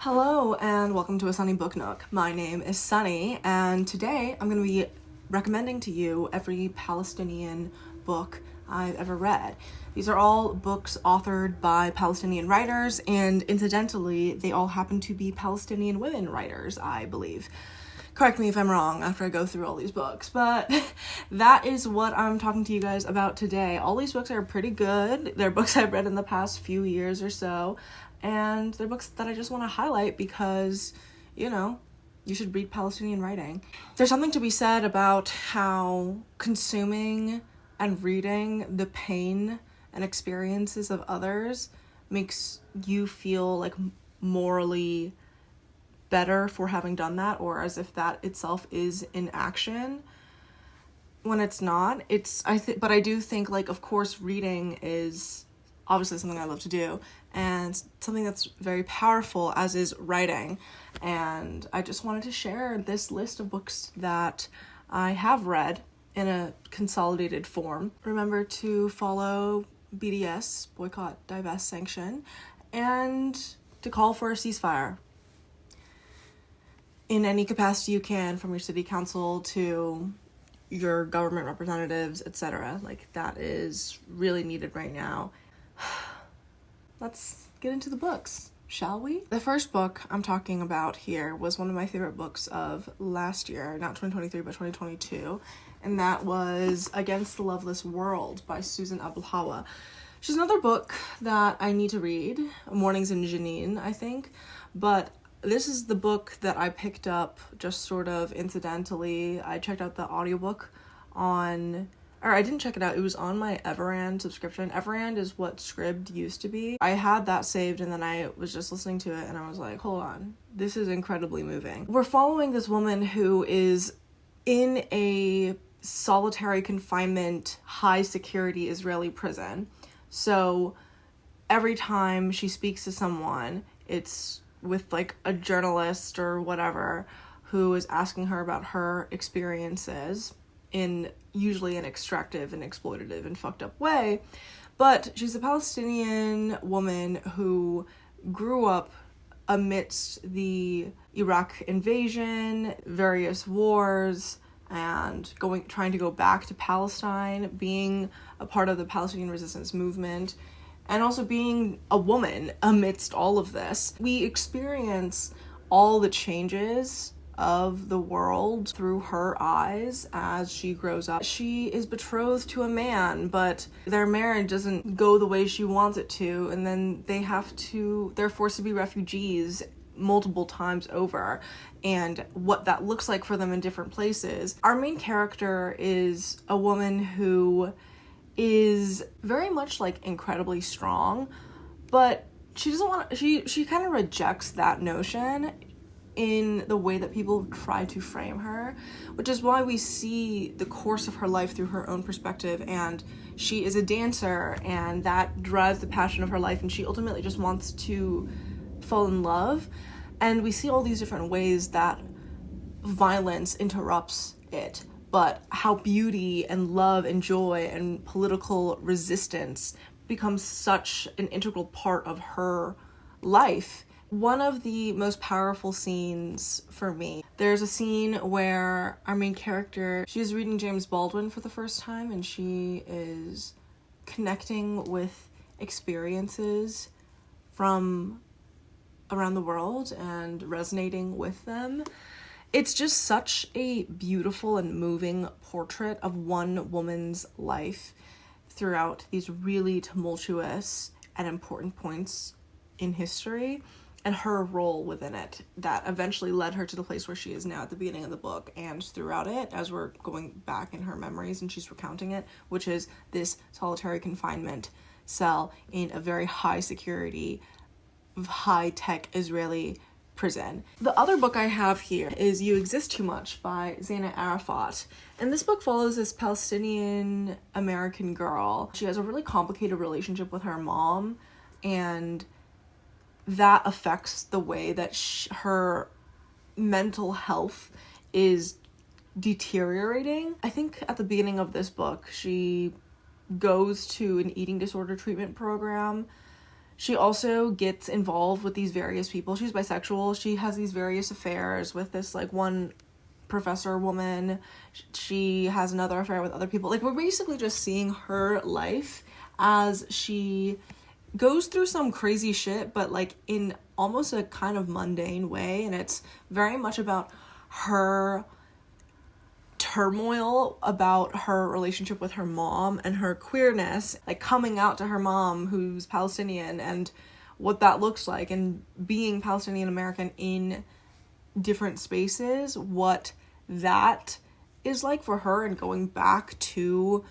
Hello and welcome to A Sunny Book Nook. My name is Sunny and today I'm going to be recommending to you every Palestinian book I've ever read. These are all books authored by Palestinian writers, and incidentally they all happen to be Palestinian women writers, I believe. Correct me if I'm wrong after I go through all these books, but that is what I'm talking to you guys about today. All these books are pretty good. They're books I've read in the past few years or so. And they're books that I just want to highlight because, you should read Palestinian writing. There's something to be said about how consuming and reading the pain and experiences of others makes you feel like morally better for having done that, or as if that itself is an action, when it's not. But I do think, of course, reading is obviously something I love to do, and something that's very powerful, as is writing. And I just wanted to share this list of books that I have read in a consolidated form. Remember to follow BDS, Boycott, Divest, Sanction, and to call for a ceasefire in any capacity you can, from your city council to your government representatives, etc. That is really needed right now. Let's get into the books, shall we? The first book I'm talking about here was one of my favorite books of last year, not 2023, but 2022, and that was Against the Loveless World by Susan Abulhawa. She's another book that I need to read, Mornings in Jenin, I think, but this is the book that I picked up just sort of incidentally. I checked out the audiobook I didn't check it out. It was on my Everand subscription. Everand is what Scribd used to be. I had that saved, and then I was just listening to it, and I was like, hold on. This is incredibly moving. We're following this woman who is in a solitary confinement, high security Israeli prison. So every time she speaks to someone, it's with a journalist or whatever who is asking her about her experiences in usually an extractive and exploitative and fucked up way. But she's a Palestinian woman who grew up amidst the Iraq invasion, various wars, and trying to go back to Palestine, being a part of the Palestinian resistance movement, and also being a woman amidst all of this. We experience all the changes of the world through her eyes as she grows up. She is betrothed to a man, but their marriage doesn't go the way she wants it to, and then they're forced to be refugees multiple times over, and what that looks like for them in different places. Our main character is a woman who is very much incredibly strong, but she kind of rejects that notion in the way that people try to frame her, which is why we see the course of her life through her own perspective. And she is a dancer, and that drives the passion of her life, and she ultimately just wants to fall in love. And we see all these different ways that violence interrupts it, but how beauty and love and joy and political resistance becomes such an integral part of her life. One of the most powerful scenes for me, there's a scene where our main character, she's reading James Baldwin for the first time, and she is connecting with experiences from around the world and resonating with them. It's just such a beautiful and moving portrait of one woman's life throughout these really tumultuous and important points in history, and her role within it that eventually led her to the place where she is now at the beginning of the book and throughout it as we're going back in her memories and she's recounting it, which is this solitary confinement cell in a very high security, high-tech Israeli prison. The other book I have here is You Exist Too Much by Zaina Arafat. And this book follows this Palestinian American girl. She has a really complicated relationship with her mom, and that affects the way that her mental health is deteriorating. I think at the beginning of this book, she goes to an eating disorder treatment program. she also gets involved with these various people. She's bisexual. She has these various affairs with this, like, one professor woman. She has another affair with other people. Like, we're basically just seeing her life as she goes through some crazy shit, but, like, in almost a kind of mundane way. And it's very much about her turmoil about her relationship with her mom and her queerness, like coming out to her mom who's Palestinian and what that looks like, and being Palestinian American in different spaces, what that is like for her, and going back to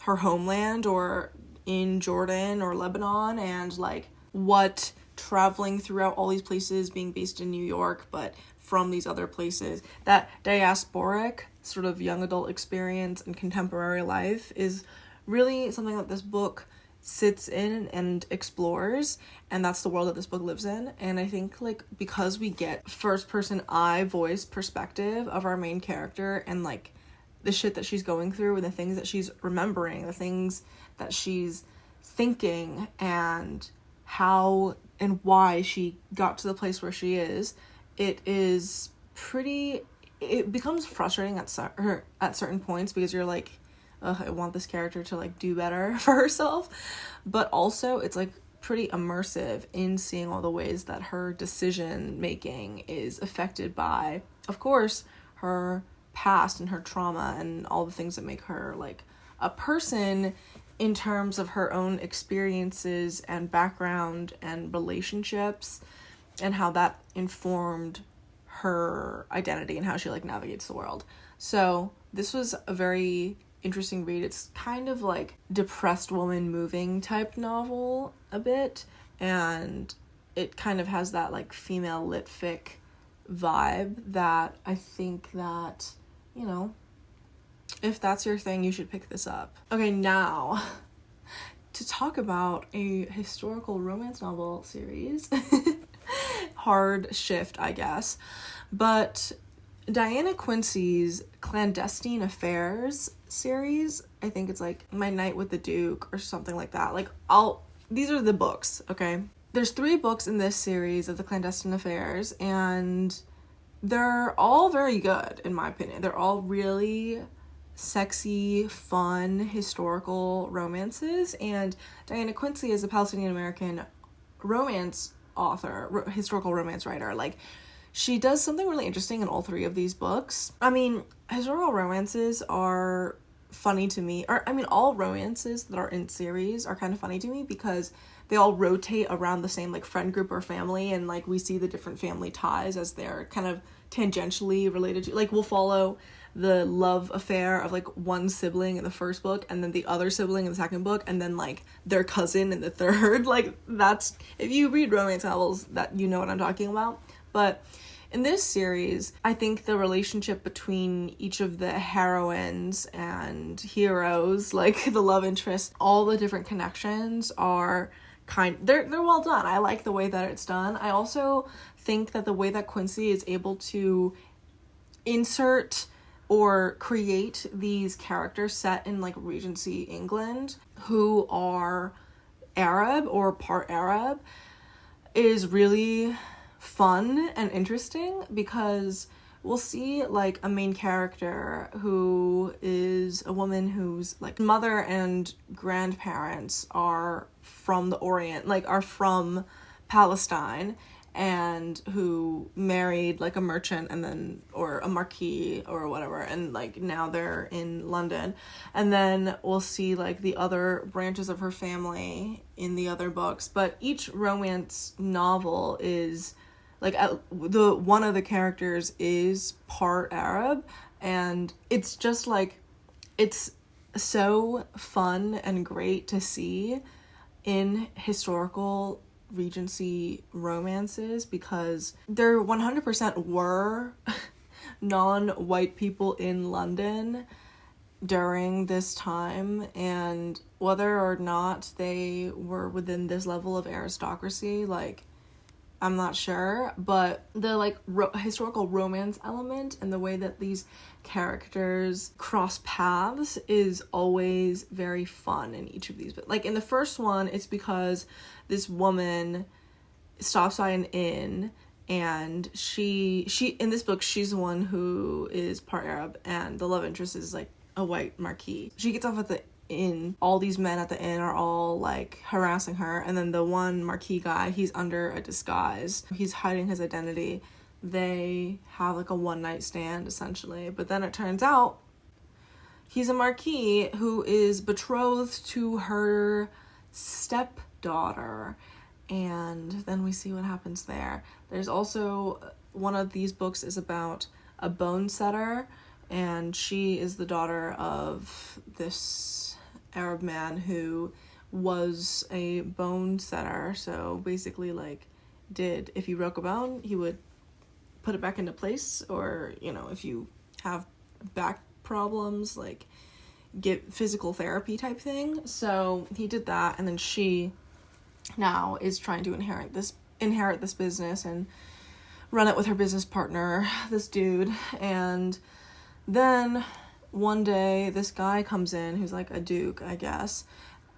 her homeland or in Jordan or Lebanon, and like what traveling throughout all these places, being based in New York but from these other places, that diasporic sort of young adult experience and contemporary life is really something that this book sits in and explores, and that's the world that this book lives in. And I think, like, because we get first person eye voice perspective of our main character and like the shit that she's going through and the things that she's remembering, the things that she's thinking, and how and why she got to the place where she is, it becomes frustrating at certain points, because you're like, ugh, I want this character to like do better for herself, but also it's like pretty immersive in seeing all the ways that her decision making is affected by, of course, her past and her trauma and all the things that make her like a person in terms of her own experiences and background and relationships, and how that informed her identity and how she like navigates the world. So this was a very interesting read. It's kind of like depressed woman moving type novel a bit, and it kind of has that like female lit fic vibe that I think that, you know, if that's your thing, you should pick this up. Okay, now to talk about a historical romance novel series. Hard shift, I guess. But Diana Quincy's Clandestine Affairs series, I think it's like My Night with the Duke or something like that. Like, these are the books, okay? There's 3 books in this series of the Clandestine Affairs, and they're all very good, in my opinion. They're all really sexy, fun, historical romances, and Diana Quincy is a Palestinian American romance author, historical romance writer. Like, she does something really interesting in all 3 of these books. I mean, historical romances are funny to me, or I mean, all romances that are in series are kind of funny to me, because they all rotate around the same like friend group or family, and like we see the different family ties as they're kind of tangentially related to, like, we'll follow the love affair of like one sibling in the first book, and then the other sibling in the second book, and then like their cousin in the third. Like, that's, if you read romance novels, that you know what I'm talking about. But in this series, I think the relationship between each of the heroines and heroes, like the love interest, all the different connections are they're well done. I like the way that it's done. I also think that the way that Quincy is able to insert or create these characters set in like Regency England who are Arab or part Arab is really fun and interesting, because we'll see like a main character who is a woman whose like mother and grandparents are from the Orient, like are from Palestine, and who married like a merchant and then, or a marquis or whatever, and like now they're in London. And then we'll see like the other branches of her family in the other books, but each romance novel is like one of the characters is part Arab, and it's just like, it's so fun and great to see in historical Regency romances, because there 100% were non-white people in London during this time, and whether or not they were within this level of aristocracy, like, I'm not sure, but the like historical romance element and the way that these characters cross paths is always very fun in each of these. But like in the first one, it's because this woman stops by an inn, and she in this book, she's the one who is part Arab, and the love interest is like a white Marquee. She gets off at the inn. All these men at the inn are all like harassing her, and then the one Marquee guy, he's under a disguise, he's hiding his identity. They have like a one-night stand essentially, but then it turns out he's a Marquee who is betrothed to her stepdaughter, and then we see what happens there. There's also one of these books is about a bone setter, and she is the daughter of this Arab man who was a bone setter. So basically, like, if you broke a bone, he would put it back into place, or, you know, if you have back problems, like, get physical therapy type thing. So he did that, and then she now is trying to inherit this business and run it with her business partner, this dude. And then one day this guy comes in who's like a duke, I guess,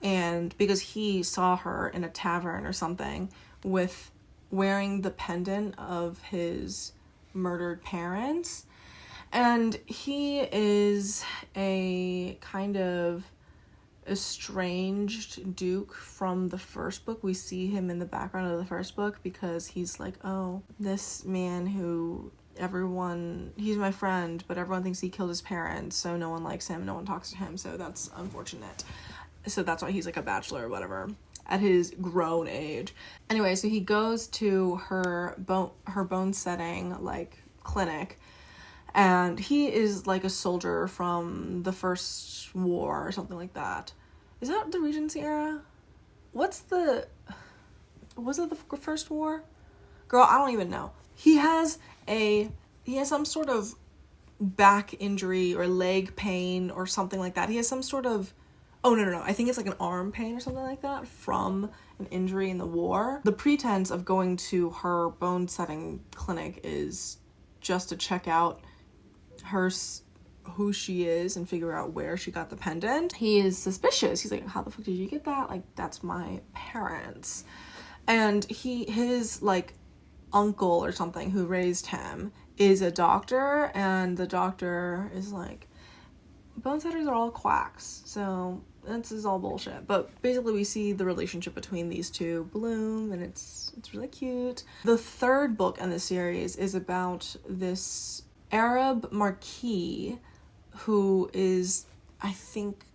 and because he saw her in a tavern or something with wearing the pendant of his murdered parents, and he is a kind of estranged duke from the first book. We see him in the background of the first book because he's like, oh, this man who he's my friend, but everyone thinks he killed his parents, so no one likes him, no one talks to him, so that's unfortunate. So that's why he's like a bachelor or whatever at his grown age. Anyway, so he goes to her bone setting like clinic, and he is like a soldier from the first war or something like that. Is that the Regency era? Was it the first war? Girl, I don't even know. He has some sort of back injury or leg pain or something like that. He has some sort of, oh no, I think it's like an arm pain or something like that from an injury in the war. The pretense of going to her bone setting clinic is just to check out who she is and figure out where she got the pendant. He is suspicious. He's like, how the fuck did you get that? Like, that's my parents. And his like uncle or something who raised him is a doctor, and the doctor is like, bone setters are all quacks, so this is all bullshit. But basically we see the relationship between these two bloom, and it's really cute. The third book in the series is about this Arab Marquee who is, I think,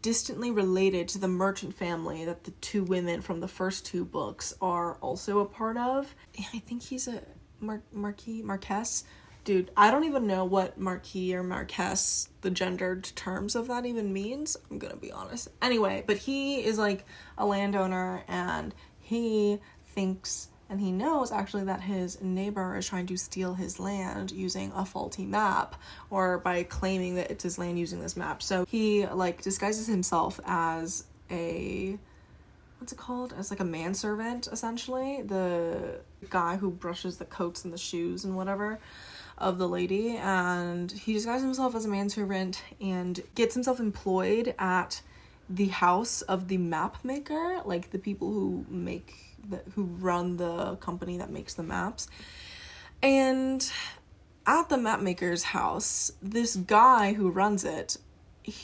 distantly related to the merchant family that the two women from the first two books are also a part of. I think he's a Marquess. Dude, I don't even know what Marquee or Marquess, the gendered terms of that even means. I'm gonna be honest. Anyway, but he is like a landowner, and he thinks, and he knows actually, that his neighbor is trying to steal his land using a faulty map, or by claiming that it's his land using this map. So he like disguises himself as as like a manservant, essentially, the guy who brushes the coats and the shoes and whatever of the lady, and he disguises himself as a manservant and gets himself employed at the house of the map maker, like the people who run the company that makes the maps. And at the map maker's house, this guy who runs it,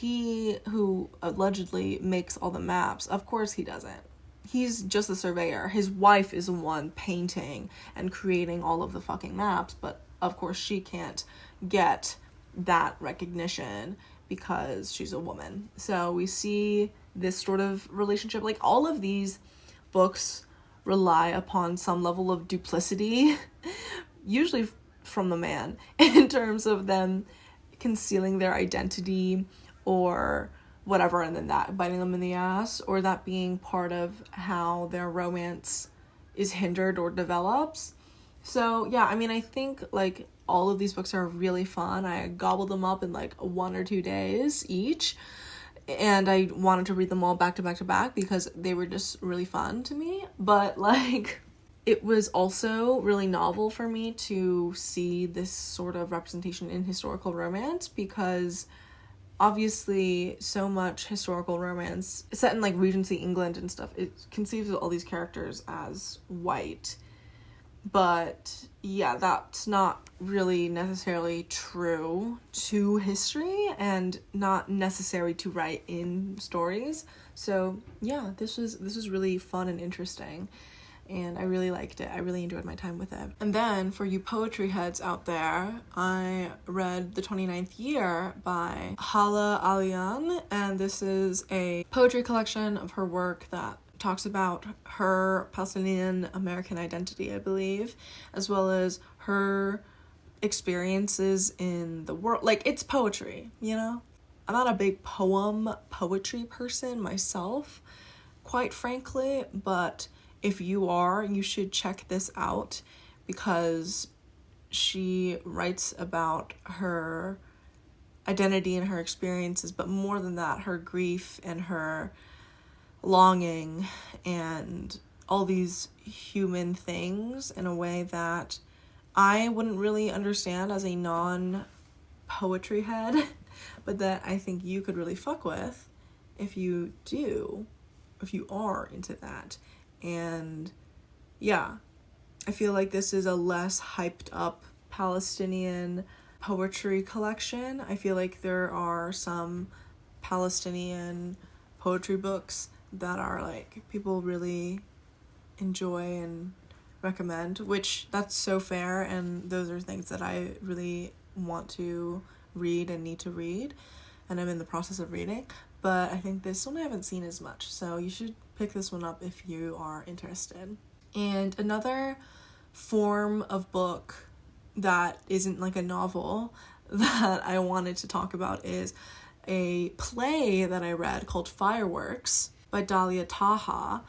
who allegedly makes all the maps, of course he doesn't. He's just a surveyor. His wife is the one painting and creating all of the fucking maps, but of course she can't get that recognition because she's a woman. So we see this sort of relationship. Like, all of these books rely upon some level of duplicity, usually from the man, in terms of them concealing their identity or whatever, and then that biting them in the ass, or that being part of how their romance is hindered or develops. So yeah, I mean, I think like all of these books are really fun. I gobbled them up in like 1 or 2 days each, and I wanted to read them all back to back to back because they were just really fun to me. But like, it was also really novel for me to see this sort of representation in historical romance, because obviously so much historical romance set in like Regency England and stuff, it conceives of all these characters as white, but yeah, that's not really necessarily true to history and not necessary to write in stories. So yeah, this was really fun and interesting, and I really liked it. I really enjoyed my time with it. And then for you poetry heads out there, I read The 29th Year by Hala Alian, and this is a poetry collection of her work that talks about her Palestinian American identity, I believe, as well as her experiences in the world. Like, it's poetry, you know? I'm not a big poetry person myself, quite frankly, but if you are, you should check this out, because she writes about her identity and her experiences, but more than that, her grief and her longing and all these human things in a way that I wouldn't really understand as a non-poetry head, but that I think you could really fuck with if you are into that. And yeah, I feel like this is a less hyped up Palestinian poetry collection. I feel like there are some Palestinian poetry books that are like people really enjoy and recommend, which that's so fair, and those are things that I really want to read and need to read, and I'm in the process of reading. But I think this one I haven't seen as much, so you should pick this one up if you are interested. And another form of book that isn't like a novel that I wanted to talk about is a play that I read called Fireworks by Dalia Taha.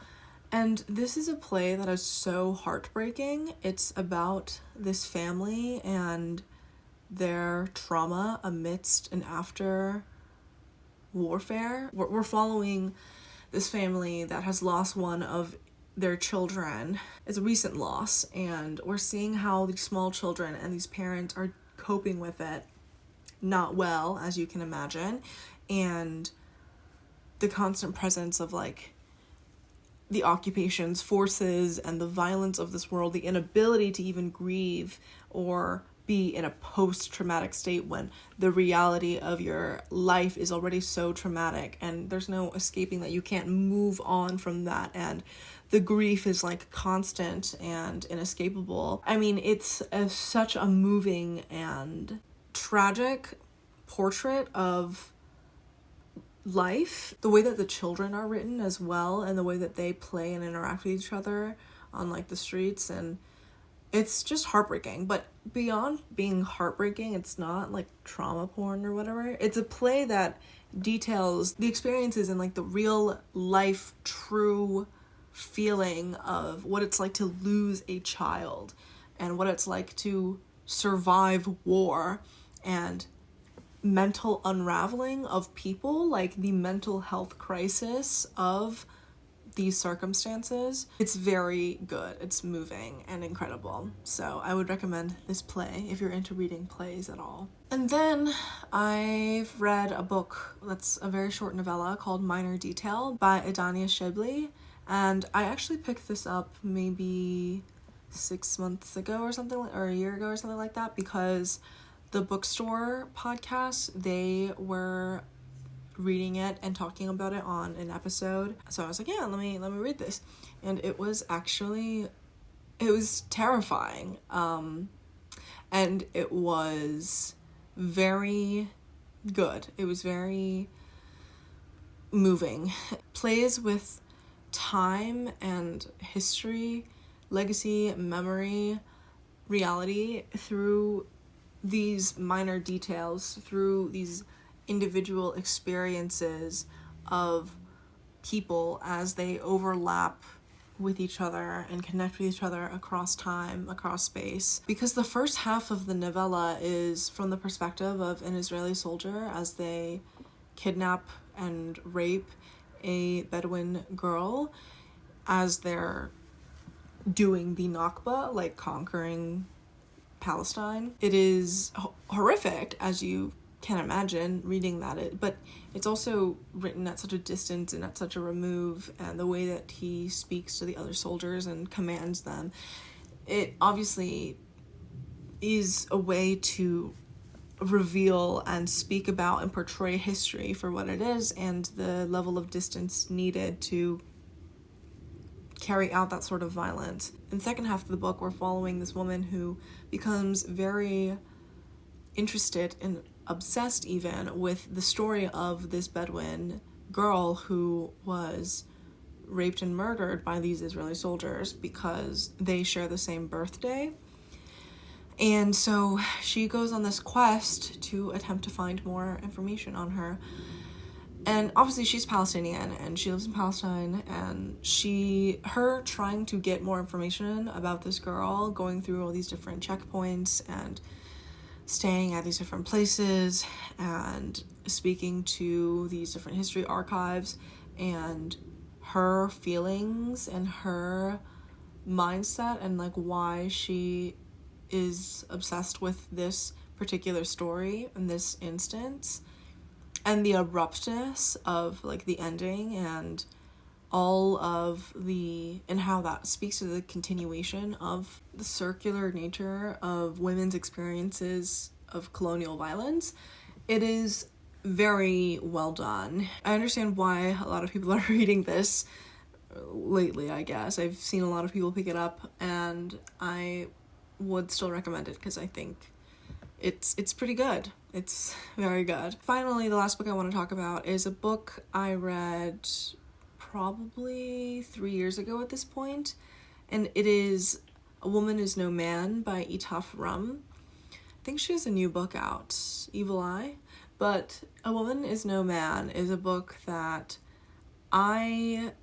And this is a play that is so heartbreaking. It's about this family and their trauma amidst and after warfare. We're following this family that has lost one of their children. It's a recent loss, and we're seeing how these small children and these parents are coping with it not well, as you can imagine, and the constant presence of like the occupation's forces and the violence of this world, the inability to even grieve or be in a post-traumatic state when the reality of your life is already so traumatic and there's no escaping that. You can't move on from that, and the grief is like constant and inescapable. I mean, it's such a moving and tragic portrait of life. The way that the children are written as well, and the way that they play and interact with each other on like the streets, and it's just heartbreaking. But beyond being heartbreaking, it's not like trauma porn or whatever. It's a play that details the experiences and like the real life true feeling of what it's like to lose a child and what it's like to survive war, and mental unraveling of people, like the mental health crisis of these circumstances. It's very good. It's moving and incredible. So I would recommend this play if you're into reading plays at all. And then I've read a book that's a very short novella called Minor Detail by Adania Shibli. And I actually picked this up maybe 6 months ago or something, or a year ago or something like that, because the bookstore podcast, they were reading it and talking about it on an episode. So I was like, yeah, let me read this. And it was terrifying. And it was very good. It was very moving. It plays with time and history, legacy, memory, reality through these minor details, through these individual experiences of people as they overlap with each other and connect with each other across time, across space. Because the first half of the novella is from the perspective of an Israeli soldier as they kidnap and rape a Bedouin girl as they're doing the Nakba, like conquering Palestine. It is horrific, as you can imagine reading that, but it's also written at such a distance and at such a remove, and the way that he speaks to the other soldiers and commands them, it obviously is a way to reveal and speak about and portray history for what it is, and the level of distance needed to carry out that sort of violence. In the second half of the book, we're following this woman who becomes very interested and obsessed even with the story of this Bedouin girl who was raped and murdered by these Israeli soldiers because they share the same birthday. And so she goes on this quest to attempt to find more information on her. And obviously she's Palestinian and she lives in Palestine, and her trying to get more information about this girl, going through all these different checkpoints and staying at these different places and speaking to these different history archives, and her feelings and her mindset and like why she is obsessed with this particular story in this instance, and the abruptness of like the ending and all of and how that speaks to the continuation of the circular nature of women's experiences of colonial violence. It is very well done. I understand why a lot of people are reading this lately, I guess. I've seen a lot of people pick it up, and I would still recommend it because I think it's pretty good. It's very good. Finally, the last book I want to talk about is a book I read probably 3 years ago at this point, and it is A Woman Is No Man by Itaf Rum. I think she has a new book out, Evil Eye, but A Woman Is No Man is a book that I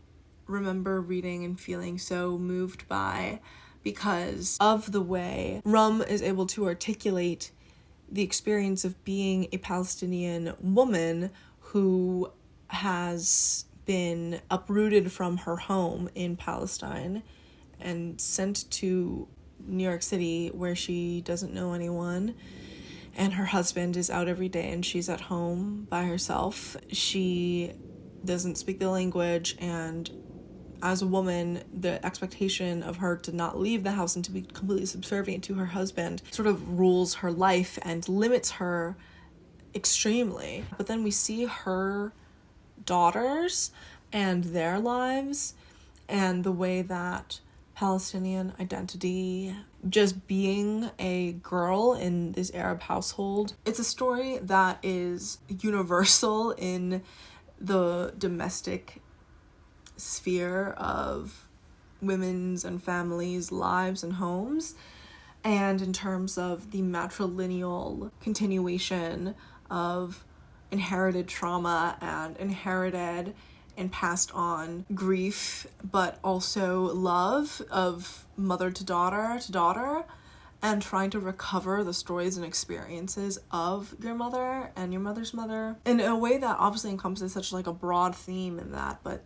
remember reading and feeling so moved by because of the way Rum is able to articulate the experience of being a Palestinian woman who has been uprooted from her home in Palestine and sent to New York City, where she doesn't know anyone, and her husband is out every day and she's at home by herself. She doesn't speak the language, and as a woman, the expectation of her to not leave the house and to be completely subservient to her husband sort of rules her life and limits her extremely. But then we see her daughters and their lives and the way that Palestinian identity, just being a girl in this Arab household. It's a story that is universal in the domestic sphere of women's and families' lives and homes, and in terms of the matrilineal continuation of inherited trauma and inherited and passed on grief, but also love of mother to daughter, and trying to recover the stories and experiences of your mother and your mother's mother in a way that obviously encompasses such like a broad theme in that, but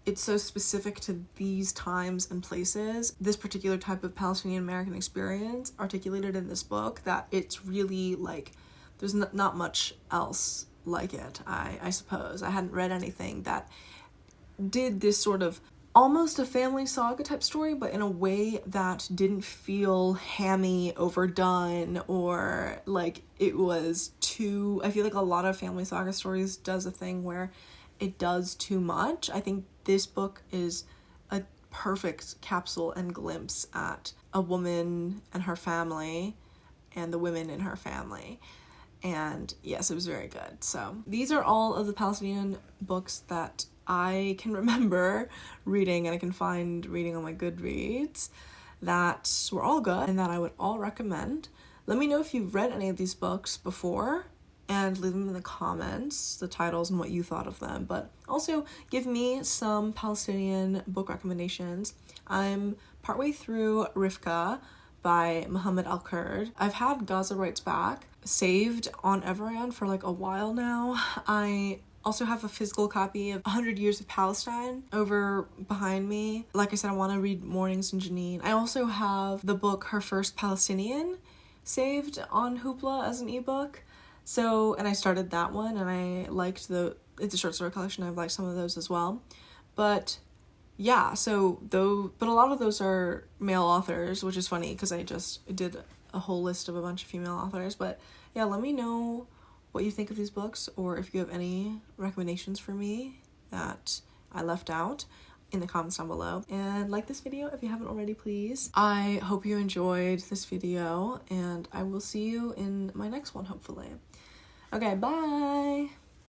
it's so specific to these times and places, this particular type of Palestinian American experience articulated in this book, that it's really like there's not much else like it, I suppose. I hadn't read anything that did this sort of almost a family saga type story, but in a way that didn't feel hammy, overdone, or like it was too... I feel like a lot of family saga stories does a thing where it does too much. I think this book is a perfect capsule and glimpse at a woman and her family and the women in her family. And yes, it was very good. So these are all of the Palestinian books that I can remember reading and I can find reading on my Goodreads that were all good and that I would all recommend. Let me know if you've read any of these books before, and leave them in the comments, the titles and what you thought of them. But also give me some Palestinian book recommendations. I'm partway through Rifka by Muhammad Al-Kurd. I've had Gaza Writes Back saved on Everand for like a while now. I Also have a physical copy of 100 Years of Palestine over behind me. Like I said, I want to read Mornings and Janine. I also have the book Her First Palestinian saved on Hoopla as an ebook. So, and I started that one, and I liked it's a short story collection. I've liked some of those as well. But yeah, but a lot of those are male authors, which is funny because I just did a whole list of a bunch of female authors. But yeah, let me know what you think of these books, or if you have any recommendations for me that I left out in the comments down below. And like this video if you haven't already, please. I hope you enjoyed this video, and I will see you in my next one, hopefully. Okay, bye!